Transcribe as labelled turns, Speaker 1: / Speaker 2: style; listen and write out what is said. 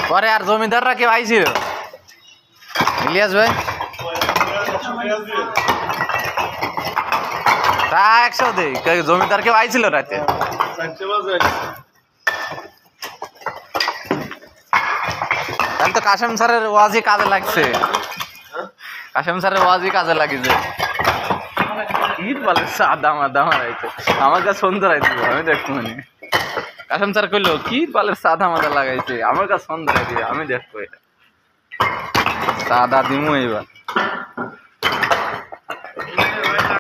Speaker 1: পরে আর জমিদাররা কেউ আইছিল ইলিয়াস ভাই তা 100 দেই জমিদার কেউ আইছিল রাতে তাহলে তো কাশেম স্যারের ওয়াজই কাজে লাগছে কাশেম স্যারের ওয়াজই কাজে লাগিছে ঈদ বলে সাদা মাদা রাইছে আমার কাছে সুন্দর আইছে আমি দেখবো মানে কাশেম স্যার কইলো কি বালের সাদা মাদা লাগাইছে আমার কাছে সুন্দর আইছে আমি দেখবো এটা সাদা দিমু এইবার